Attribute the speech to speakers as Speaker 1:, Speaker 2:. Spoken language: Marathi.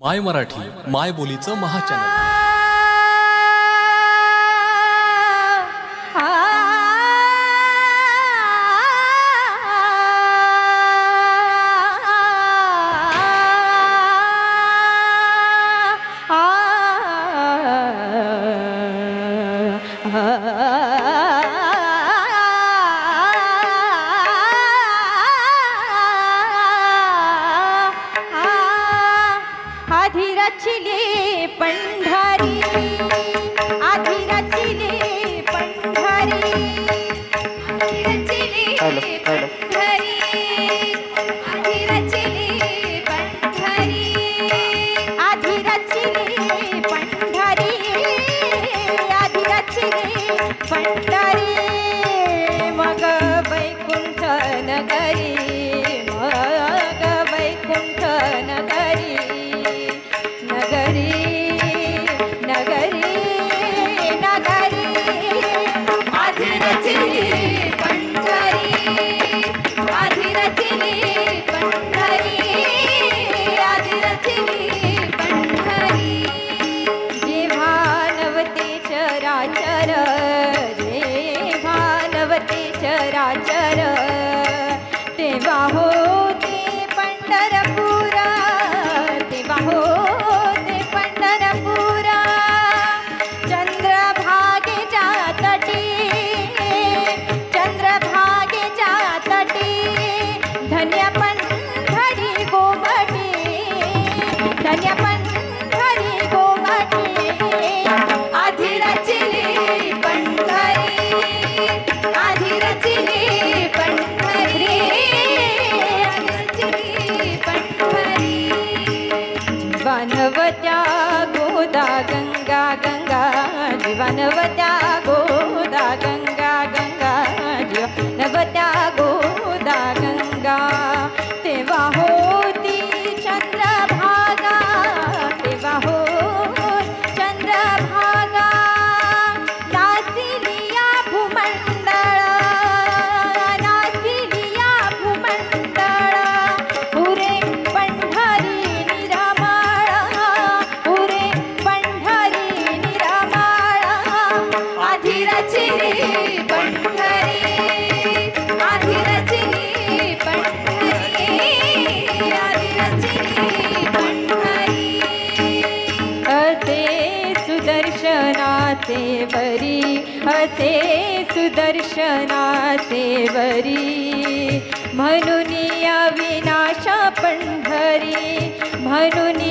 Speaker 1: माय मराठी माय बोलीचं महाचॅनल।
Speaker 2: आधी रचिले पंढरी, आधी रचिले पंढरी, आधी रचिले पंढरी, आधी रचिले पंढरी, आधी रचिले पंढरी, आधी रचिले पंढरी, मग वैकुंठ नगरी, मग वैकुंठ नगरी, नगरी नगरी नगरी, आधी रचिली पंढरी, आधी रचिली पंढरी, आधी रचिली पंढरी, जेव्हा नवते चराचर, जेव्हा नवते चराचर, तेव्हा होते पंढरपूर, तेव्हा होते पंढरपूर, चंद्रभागेच्या तटी, चंद्रभागेच्या तटी, धन्य पंढरी गोमटी, धन्य पंढरी गोमटी, आधी रचिली पंढरी, आधी रचिली पंढरी, आधी रचिली पंढरी, जीवनवत्या गोदा गंगा गंगा, जीवनवत्या गोदा गंगा गंगा, जीवनवत्या गोदा गंगा, तेव्हा होती चंद्रभागा, तेव्हा हो चंद्रभागा, नासिलिया भूमंडळ, नासिलिया भूमंडळ, पुरे पंढरी निरमळ, पुरे पंढरी निरमळ, आधी रचिली पंढरी, आधी रचिली पंढरी, आधी रचिली पंढरी, असे सुदर्शनाचे वरी, असे सुदर्शनाचे वरी, म्हणून अविनाश पंढरी, म्हणून